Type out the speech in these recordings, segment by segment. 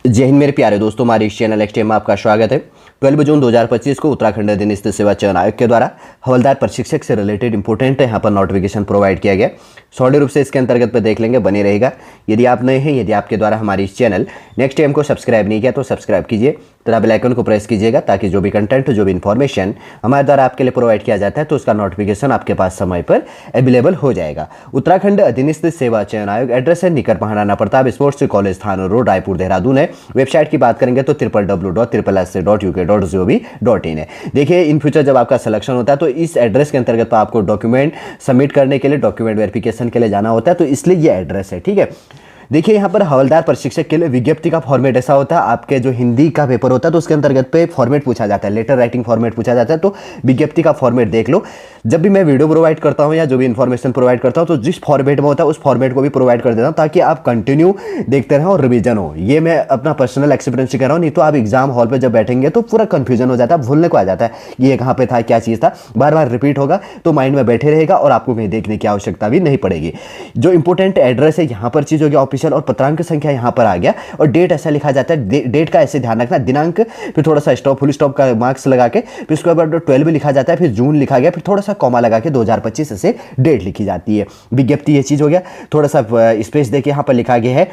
जय हिंद मेरे प्यारे दोस्तों, हमारे इस चैनल एक्सटीएम में आपका स्वागत है। 12 जून 2025 को उत्तराखंड अधीनस्थ सेवा चयन आयोग के द्वारा हवलदार प्रशिक्षक से रिलेटेड इंपोर्टेंट यहाँ पर नोटिफिकेशन प्रोवाइड किया गया। सॉलिड रूप से इसके अंतर्गत पे देख लेंगे, बने रहेगा। यदि आप नए हैं, यदि आपके द्वारा हमारे इस चैनल नेक्स्ट टाइम को सब्सक्राइब नहीं किया तो सब्सक्राइब कीजिए तथा बेल आइकन को प्रेस कीजिएगा, ताकि जो भी कंटेंट, जो भी इन्फॉर्मेशन हमारे द्वारा आपके लिए प्रोवाइड किया जाता है तो उसका नोटिफिकेशन आपके पास समय पर अवेलेबल हो जाएगा। उत्तराखंड अधीनस्थ सेवा चयन आयोग, एड्रेस है निकर महाराणा प्रताप स्पोर्ट्स कॉलेज थाना रोड, रायपुर, देहरादून है। वेबसाइट की बात करेंगे तो www.ssc.uk.gov.in है। देखिए, इन फ्यूचर जब आपका सिलेक्शन होता है तो इस एड्रेस के अंतर्गत तो आपको डॉक्यूमेंट सबमिट करने के लिए, डॉक्यूमेंट वेरिफिकेशन के लिए जाना होता है, तो इसलिए ये एड्रेस है। ठीक है, देखिए यहाँ पर हवलदार प्रशिक्षक के लिए विज्ञप्ति का फॉर्मेट ऐसा होता है, आपके जो हिंदी का पेपर होता है तो उसके अंतर्गत पे फॉर्मेट पूछा जाता है, लेटर राइटिंग फॉर्मेट पूछा जाता है। तो विज्ञप्ति का फॉर्मेट देख लो। जब भी मैं वीडियो प्रोवाइड करता हूँ या जो भी इन्फॉर्मेशन प्रोवाइड करता हूँ तो जिस फॉर्मेट में होता है उस फॉर्मेट को भी प्रोवाइड कर देता हूँ, ताकि आप कंटिन्यू देखते रहें और रिविजन हो। ये मैं अपना पर्सनल एक्सपीरियंस से कर रहा हूँ, नहीं तो आप एग्जाम हॉल पर जब बैठेंगे तो पूरा कंफ्यूजन हो जाता है, भूलने को आ जाता है ये कहाँ पे था, क्या चीज़ था, बार बार रिपीट होगा तो माइंड में बैठे रहेगा और आपको कहीं देखने की आवश्यकता भी नहीं पड़ेगी। जो इंपॉर्टेंट एड्रेस है यहाँ पर चीज़ होगी ऑफिशियल, और पत्रांक संख्या यहाँ पर आ गया, और डेट ऐसा लिखा जाता है। डेट का ऐसे ध्यान रखना, दिनांक फिर थोड़ा सा स्टॉप, फुल स्टॉप का मार्क्स लगा के, फिर उसके बाद 12 लिखा जाता है, फिर जून लिखा गया, फिर थोड़ा सा कॉमा लगा के 2025 ऐसे डेट लिखी जाती है। विज्ञप्ति ये चीज हो गया, थोड़ा सा स्पेस देके यहाँ पर लिखा गया है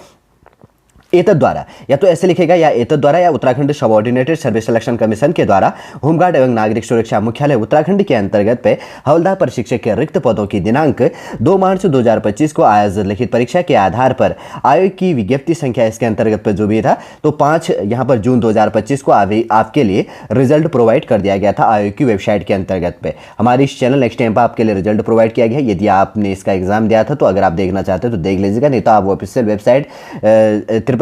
एतद द्वारा, या तो ऐसे लिखेगा या एतद द्वारा, या Uttarakhand subordinated service selection commission के द्वारा होमगार्ड एवं नागरिक सुरक्षा मुख्यालय उत्तराखंड के अंतर्गत पे हवलदार प्रशिक्षक के रिक्त पदों की दिनांक 2 मार्च 2025 को आयोजित लिखित परीक्षा के आधार पर आयोग की विज्ञप्ति संख्या इसके अंतर्गत पे जो भी था तो 5 यहाँ पर जून 2025 को आपके लिए रिजल्ट प्रोवाइड कर दिया गया था आयोग की वेबसाइट के अंतर्गत पे। हमारी इस चैनल नेक्स्ट टाइम पर आपके लिए रिजल्ट प्रोवाइड किया गया। यदि आपने इसका एग्जाम दिया था तो अगर आप देखना चाहते हैं तो देख लीजिएगा, नहीं तो आप ऑफिशियल वेबसाइट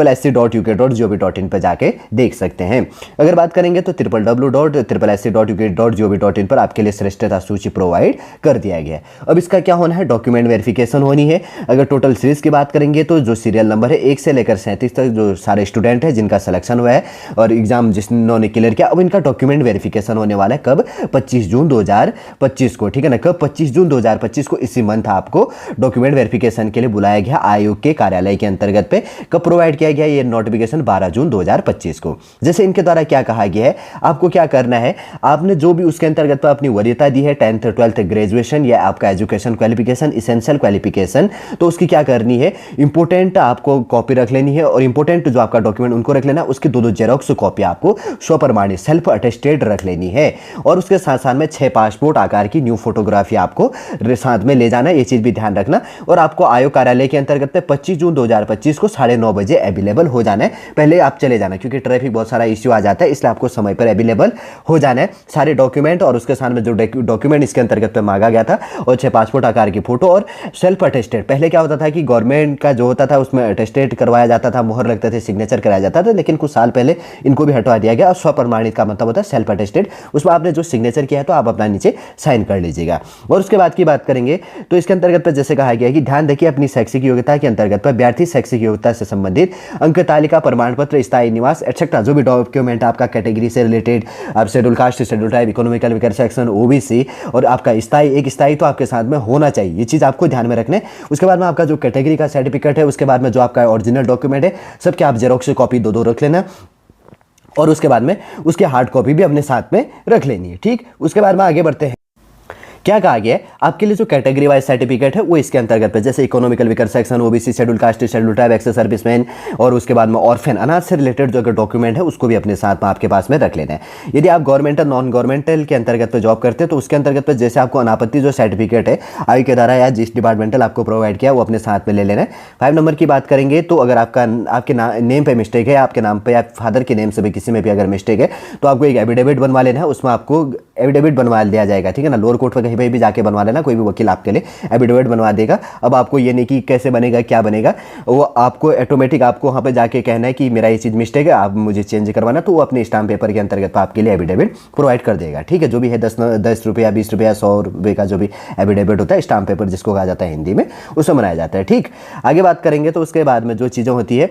www.ssc.uk.gov.in पर जाके देख सकते हैं। अगर बात करेंगे तो www.ssc.uk.gov.in पर आपके लिए श्रेष्ठता सूची प्रोवाइड कर दिया गया है। अब इसका क्या होना है, डॉक्यूमेंट वेरिफिकेशन होनी है। अगर टोटल सीरीज की बात करेंगे तो जो सीरियल नंबर है 1 से लेकर 37 तक जो सारे स्टूडेंट है जिनका सिलेक्शन हुआ है और एग्जाम जिन्होंने क्लियर किया, अब इनका डॉक्यूमेंट वेरिफिकेशन होने वाला है कब, 25 जून 2025 को। ठीक है ना, कब, 25 जून 2025 को, इसी मंथ आपको डॉक्यूमेंट वेरिफिकेशन के लिए बुलाया गया आयोग के कार्यालय के अंतर्गत पे। कब प्रोवाइड किया गया ये नोटिफिकेशन, 12 जून 2025 को। जैसे इनके द्वारा क्या कहा गया है, आपको क्या करना है, आपने जो भी उसके अंतर्गत अपनी वरीयता दी है, 10th 12th ग्रेजुएशन या आपका एजुकेशन क्वालिफिकेशन, इसेंशियल क्वालिफिकेशन, तो उसकी क्या करनी है, इंपोर्टेंट आपको कॉपी रख लेनी है, और इंपोर्टेंट जो आपका डॉक्यूमेंट उनको रख लेना, उसकी दो जेरॉक्स कॉपी आपको स्वप्रमाणित सेल्फ अटेस्टेड रख लेनी है। और उसके साथ साथ में 6 पासपोर्ट आकार की न्यू फोटोग्राफी आपको साथ में ले जाना है, ये चीज भी ध्यान रखना। और आपको आयोग कार्यालय के अंतर्गत 25 जून 2025 को 9:30 बजे अवेलेबल हो जाना है। पहले आप चले जाना, क्योंकि ट्रैफिक बहुत सारा इश्यू आ जाता है, इसलिए आपको समय पर अवेलेबल हो जाना है। सारे डॉक्यूमेंट और उसके साथ में जो डॉक्यूमेंट इसके अंतर्गत पे मांगा गया था, और 6 पासपोर्ट आकार की फोटो और सेल्फ अटेस्टेड। पहले क्या होता था कि गवर्नमेंट का जो होता था उसमें अटेस्टेड करवाया जाता था, मोहर लगते थे, सिग्नेचर कराया जाता था, लेकिन कुछ साल पहले इनको भी हटवा दिया गया। और स्वप्रमाणित का मतलब होता है सेल्फ अटेस्टेड, उसमें आपने जो सिग्नेचर किया है तो आप अपना नीचे साइन कर लीजिएगा। और उसके बाद की बात करेंगे तो इसके अंतर्गत पर जैसे कहा गया है कि ध्यान रखिए अपनी शैक्षिक योग्यता के अंतर्गत पर अभ्यर्थी शैक्षिक योग्यता से संबंधित अंक तालिका, प्रमाण पत्र, स्थायी निवास एक्सेट्रा जो भी डॉक्यूमेंट आपका कैटेगरी से रिलेटेड, आप schedule caste, schedule tribe, economical weaker section, OBC, और आपका स्थायी, एक स्थायी तो आपके साथ में होना चाहिए। ये चीज़ आपको ध्यान में रखने। उसके बाद में आपका जो कैटेगरी का सर्टिफिकेट है, उसके बाद में जो आपका ओरिजिनल डॉक्यूमेंट है, सबके आप जेरोक्स कॉपी दो रख लेना, और उसके बाद में उसके हार्ड कॉपी भी अपने साथ में रख लेनी है। ठीक, उसके बाद में आगे बढ़ते हैं। क्या कहा गया है, आपके लिए जो कैटेगरी वाइज सर्टिफिकेट है वो इसके अंतर्गत पे, जैसे economical weaker section, OBC, schedule caste, schedule tribe, ex serviceman, और उसके बाद में ऑर्फन, अनाथ से रिलेटेड जो अगर डॉक्यूमेंट है उसको भी अपने साथ में आपके पास में रख लेना है। यदि आप गवर्नमेंटल, नॉन गवर्नमेंटल के अंतर्गत पे जॉब करते हैं तो उसके अंतर्गत पे जैसे आपको अनापत्ति जो सर्टिफिकेट है आयु के द्वारा या जिस डिपार्टमेंटल आपको प्रोवाइड किया वो अपने साथ में ले लेना है। 5 नंबर की बात करेंगे तो अगर आपके नेम पे मिस्टेक है, आपके नाम पे या फादर के नेम से भी किसी में भी अगर मिस्टेक है तो आपको एक एफिडेविट बनवा लेना है, उसमें आपको एफिडेविट बनवा दिया जाएगा। ठीक है ना, लोअर कोर्ट पर कहीं पर भी जाके बनवा लेना, कोई भी वकील आपके लिए एफिडेविट बनवा देगा। अब आपको ये नहीं कि कैसे बनेगा, क्या बनेगा, वो आपको ऑटोमेटिक आपको वहाँ पे जाके कहना है कि मेरा ये चीज़ मिस्टेक है, आप मुझे चेंज करवाना, तो वो अपने स्टाम्प पेपर के अंतर्गत आपके लिए एफिडेविट प्रोवाइड कर देगा। ठीक है, जो भी है 10 रुपया, 20 रुपया, 100 रुपये का जो भी एफिडेविट होता है, स्टाम्प पेपर जिसको कहा जाता है हिंदी में, उससे बनाया जाता है। ठीक, आगे बात करेंगे तो उसके बाद में जो चीज़ें होती है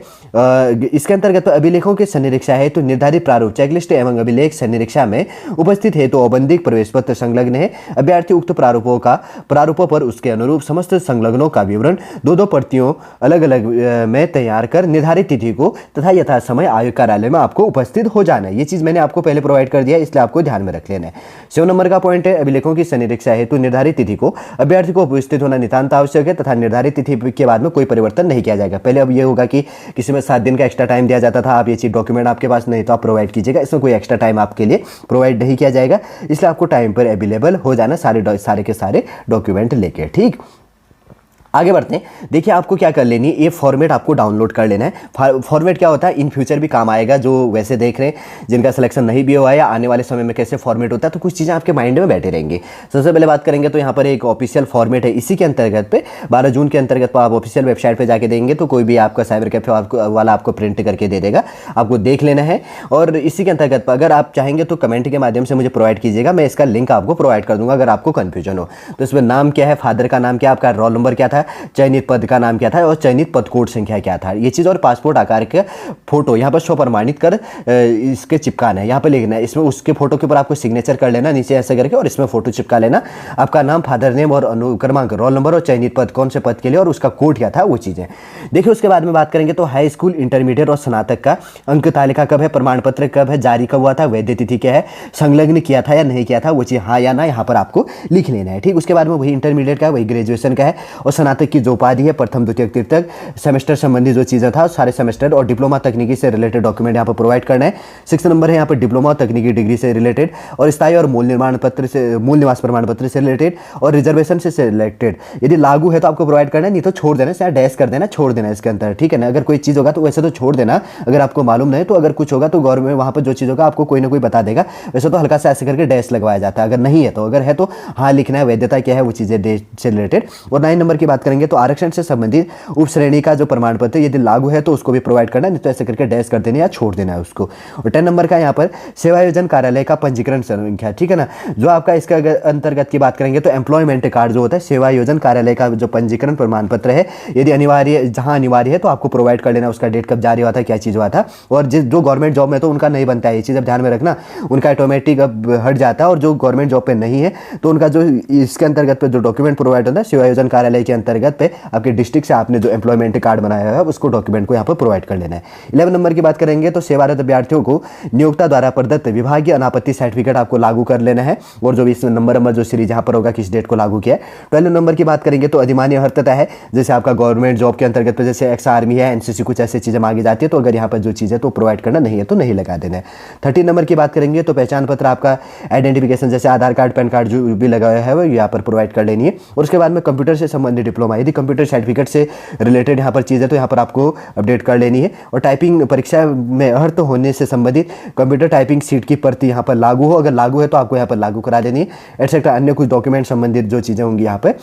इसके अंतर्गत अभिलेखों के संनिरीक्षा है तो निर्धारित प्रारूप चेकलिस्ट एवं अभिलेख संनिरीक्षा में उपस्थित है तो औपबंधिक प्रवेश पत्र संलग्न है, अभ्यर्थी उक्त प्रारूपों पर उसके अनुरूप समस्त संलग्नों का विवरण दो प्रतियों अलग अलग में तैयार कर निर्धारित तिथि को तथा यथा समय आयोग कार्यालय में आपको उपस्थित हो जाना है। ये चीज मैंने आपको पहले प्रोवाइड कर दिया है, इसलिए आपको ध्यान में रख लेना है। 7 नंबर का पॉइंट है, अभिलेखों की संरक्षा हेतु निर्धारित तिथि को अभ्यर्थी को उपस्थित होना नितांत आवश्यक है तथा निर्धारित तिथि के बाद में कोई परिवर्तन नहीं किया जाएगा। पहले अब ये होगा कि किसी में 7 दिन का एक्स्ट्रा टाइम दिया जाता था, आप ये चीज डॉक्यूमेंट आपके पास नहीं तो आप प्रोवाइड कीजिएगा, इसमें कोई एक्स्ट्रा टाइम आपके लिए प्रोवाइड नहीं किया जाएगा, इसलिए आपको टाइम पर अवेलेबल हो जाना सारे के सारे डॉक्यूमेंट लेके। ठीक, आगे बढ़ते हैं। देखिए आपको क्या कर लेनी है, ये फॉर्मेट आपको डाउनलोड कर लेना है। फॉर्मेट क्या होता है, इन फ्यूचर भी काम आएगा, जो वैसे देख रहे हैं जिनका सिलेक्शन नहीं भी हुआ है या आने वाले समय में कैसे फॉर्मेट होता है, तो कुछ चीज़ें आपके माइंड में बैठे रहेंगी। सबसे पहले बात करेंगे तो यहाँ पर एक ऑफिशियल फॉर्मेट है, इसी के अंतर्गत पे 12 जून के अंतर्गत आप ऑफिशियल वेबसाइट पर जाके देंगे तो कोई भी आपका साइबर कैफे वाला आपको प्रिंट करके दे देगा, आपको देख लेना है। और इसी के अंतर्गत अगर आप चाहेंगे तो कमेंट के माध्यम से मुझे प्रोवाइड कीजिएगा, मैं इसका लिंक आपको प्रोवाइड कर दूंगा अगर आपको कन्फ्यूजन हो। तो इसमें नाम क्या है, फादर का नाम क्या, आपका रोल नंबर क्या था, चयनित पद का नाम क्या था और चयनित पद कोड संख्या क्या था, ये चीज़, और पासपोर्ट आकार के फोटो यहाँ पर स्व प्रमाणित कर इसके चिपकाना है, यहाँ पर लिखना है। इसमें उसके फोटो के ऊपर आपको सिग्नेचर कर लेना नीचे ऐसे करके और इसमें फोटो चिपका लेना, आपका नाम, फादर नेम और क्रमांक, रोल नंबर और चयनित पद कौन से पद के लिए और उसका कोड क्या था, वो चीज़ें। देखिए उसके बाद में बात करेंगे तो हाई स्कूल, इंटरमीडिएट और स्नातक का अंक तालिका कब है, प्रमाण पत्र कब है, जारी कब हुआ था, वैध तिथि क्या है, संलग्न किया था या नहीं किया था, वो चीज़ हाँ या ना यहाँ पर आपको लिख लेना है। ठीक, उसके बाद में वही इंटरमीडिएट का, वही ग्रेजुएशन का है और स्नातक की जो उपाधि है, प्रथम द्वितीय तृतीयक सेमेस्टर संबंधी जो चीज़ें था सारे सेमेस्टर और डिप्लोमा तकनीकी से रिलेटेड डॉक्यूमेंट यहाँ पर प्रोवाइड करना है। 6 नंबर है यहाँ पर डिप्लोमा तकनीकी डिग्री से रिलेटेड और स्थायी और मूल निवास प्रमाण पत्र से रिलेटेड और रिजर्वेशन से रिलेटेड यदि लागू है तो आपको प्रोवाइड करना है, नहीं तो छोड़ देना, चाहे डैश कर देना, छोड़ देना इसके अंदर। ठीक है ना, अगर कोई चीज़ होगा तो वैसे तो छोड़ देना, अगर आपको मालूम नहीं तो अगर कुछ होगा तो गवर्नमेंट वहाँ पर जो चीज़ होगा आपको कोई ना कोई बता देगा, वैसे तो हल्का सा ऐसे करके डैश लगवाया जाता है, अगर नहीं है तो, अगर है तो हाँ लिखना है, वैधता क्या है वो चीज़ें देश से रिलेटेड। और 9 नंबर की बात करेंगे तो आरक्षण से संबंधित उप श्रेणी का जो प्रमाण पत्र यदि लागू है तो उसको भी प्रोवाइड करना, नहीं तो ऐसे करके डैश कर देना या छोड़ देना है उसको। और 10 नंबर का यहाँ पर सेवायोजन कार्यालय का पंजीकरण संख्या, ठीक है ना, जो आपका इसका अंतर्गत की बात करेंगे तो एम्प्लॉयमेंट कार्ड जो होता है सेवायोजन कार्यालय का जो पंजीकरण प्रमाण पत्र है, यदि अनिवार्य, जहाँ अनिवार्य है तो आपको प्रोवाइड कर लेना, उसका डेट कब जारी हुआ था, क्या चीज़ हुआ था। और जो गवर्नमेंट जॉब में तो उनका नहीं बनता है, ये चीज़ अब ध्यान में रखना, उनका ऑटोमेटिक अब हट जाता है, और जो गवर्नमेंट जॉब पे नहीं है तो उनका जो इसके अंतर्गत पे जो डॉक्यूमेंट प्रोवाइड होता है सेवायोजन कार्यालय के अंतर्गत पे आपके डिस्ट्रिक्ट से आपने जो एम्प्लॉयमेंट कार्ड बनाया है उसको डॉक्यूमेंट को यहाँ पर प्रोवाइड कर लेना है। 11 नंबर की बात करेंगे तो सेवारत अभ्यर्थियों को नियोक्ता द्वारा प्रदत्त विभागीय अनापत्ति सर्टिफिकेट आपको लागू कर लेना है, और जो भी इस नंबर जो सीरीज यहाँ पर होगा किस डेट को लागू किया है। 12 नंबर की बात करेंगे तो अधिमान्य अर्हता है, जैसे आपका गवर्नमेंट जॉब के अंतर्गत पे जैसे एक्स आर्मी है, एनसीसी, कुछ ऐसी चीज़ें मांगी जाती है, तो अगर यहाँ पर जो चीज़ है तो प्रोवाइड करना, नहीं है तो नहीं लगा देना है। 13 नंबर की बात करेंगे तो पहचान पत्र, आपका आइडेंटिफिकेशन जैसे आधार कार्ड, पैन कार्ड जो भी लगाया है वो यहाँ पर प्रोवाइड कर लेनी है। और उसके बाद में कंप्यूटर से संबंधित डिप्लोमा, यदि कंप्यूटर सर्टिफिकेट से रिलेटेड यहाँ पर चीज़ है तो यहाँ पर आपको अपडेट कर लेनी है। और टाइपिंग परीक्षा में अर्थ होने से संबंधित कंप्यूटर टाइपिंग सीट की प्रति यहाँ पर लागू हो, अगर लागू है तो आपको यहाँ पर लागू करा देनी है, एटसेट्रा अन्य कुछ डॉक्यूमेंट संबंधित जो चीज़ें होंगी यहाँ पर।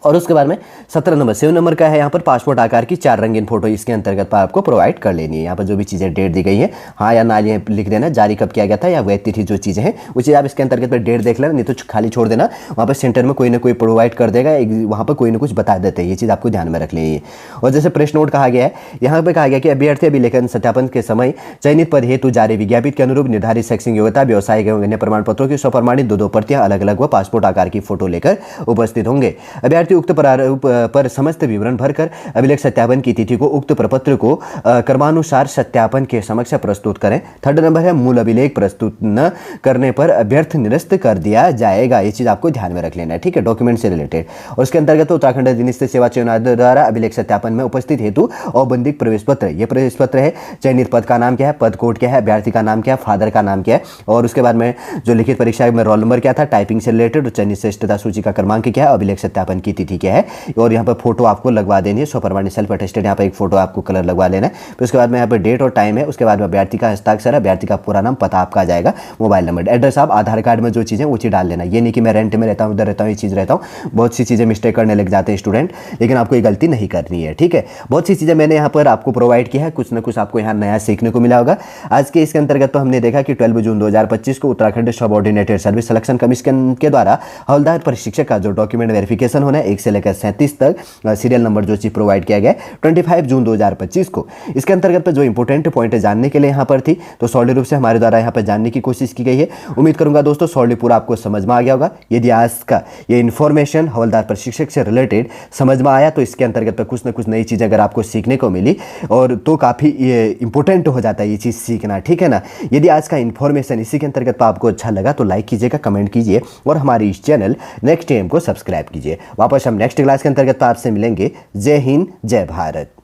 और उसके बाद में 7 नंबर का है यहाँ पर पासपोर्ट आकार की 4 रंगीन फोटो, इसके अंतर्गत पर आपको प्रोवाइड कर लेनी है। यहाँ पर जो भी चीज़ें डेट दी गई है हाँ या ना ये लिख देना, जारी कब किया गया था या वैध तिथि जो चीज़ें हैं वो चीज़ आप इसके अंतर्गत पर डेट देख लेना, नहीं तो खाली छोड़ देना, वहाँ पर सेंटर में कोई ना कोई प्रोवाइड कर देगा, वहाँ पर कोई ना कुछ बता देते हैं, ये चीज़ आपको ध्यान में रख लेनी है। और जैसे प्रश्न नोट कहा गया है, यहाँ पर कहा गया कि अभ्यर्थी अभिलेखन सत्यापन के समय चयनित पद हेतु जारी विज्ञापित के अनुरूप निर्धारित शैक्षणिक योग्यता, व्यवसायिक एवं अन्य प्रमाण पत्रों की स्वप्रमाणित 2 प्रतियां अलग अलग व पासपोर्ट आकार की फोटो लेकर उपस्थित होंगे। अभ्यर्थी उक्त प्रारूप पर समस्त विवरण भरकर अभिलेख सत्यापन की तिथि को उक्त प्रपत्र को क्रमानुसार सत्यापन के समक्ष प्रस्तुत करें। 3rd नंबर है मूल अभिलेख प्रस्तुत न करने पर अभ्यर्थ निरस्त कर दिया जाएगा, ये चीज आपको ध्यान में रख लेना है, ठीक है, डॉक्यूमेंट से रिलेटेड। और उसके अंतर्गत उत्तराखंड अधीनस्थ सेवा चयन आयोग द्वारा अभिलेख सत्यापन में उपस्थित हेतु औपबंधिक प्रवेश पत्र, ये प्रवेश पत्र है, चयनित पद का नाम क्या है, पद कोड क्या है, अभ्यर्थी का नाम क्या है, फादर का नाम क्या है, और उसके बाद में जो लिखित परीक्षा में रोल नंबर क्या था, टाइपिंग से रिलेटेड, चयनित श्रेष्ठता सूची का क्रमांक क्या है, अभिलेख सत्यापन की तिथि क्या है, और यहाँ पर फोटो आपको लगवा देनी है, स्वप्रमाणित सेल्फ अटेस्टेड, यहाँ पर एक फोटो आपको कलर लगवा लेना है। फिर उसके बाद में यहाँ पर डेट और टाइम है, उसके बाद में अभ्यर्थी का हस्ताक्षर, अभ्यर्थी का पूरा नाम, पता आपका आ जाएगा, मोबाइल नंबर, एड्रेस आप आधार कार्ड में जो चीज़ें वो चीज़ डाल लेना। ये नहीं कि मैं रेंट में रहता हूँ, उधर रहता हूँ, ये चीज़ रहता हूँ, बहुत सी चीज़ें मिस्टेक करने लग जाते हैं स्टूडेंट, लेकिन आपको ये गलती नहीं करनी है, ठीक है। बहुत सी चीज़ें मैंने यहाँ पर आपको प्रोवाइड किया है, कुछ ना कुछ आपको यहाँ नया सीखने को मिला होगा। आज के इसके अंतर्गत तो हमने देखा कि 12 जून 2025 को Uttarakhand subordinated service selection commission के द्वारा हवलदार प्रशिक्षक का जो डॉक्यूमेंट वेरिफिकेशन होना है 1 से लेकर 37 तक सीरियल नंबर जो चीज़ प्रोवाइड किया गया 25 जून 2025 को। इसके अंतर्गत पर जो इंपॉर्टेंट पॉइंट जानने के लिए यहाँ पर थी तो सॉलिड रूप से हमारे द्वारा यहाँ पर जानने की कोशिश की गई है। उम्मीद करूंगा दोस्तों सॉलिड पूरा आपको समझ में आ गया होगा। यदि आज का ये इन्फॉर्मेशन हवलदार प्रशिक्षक से रिलेटेड समझ में आया तो इसके अंतर्गत पर कुछ ना कुछ नई चीज़ें अगर आपको सीखने को मिली और तो काफ़ी इंपॉर्टेंट हो जाता है ये चीज़ सीखना, ठीक है ना। यदि आज का इन्फॉर्मेशन इसी के अंतर्गत पर आपको अच्छा लगा तो लाइक कीजिएगा, कमेंट कीजिए और हमारे इस चैनल नेक्स्ट एम को सब्सक्राइब कीजिए। वापस हम नेक्स्ट क्लास के अंतर्गत आपसे मिलेंगे। जय हिंद, जय भारत।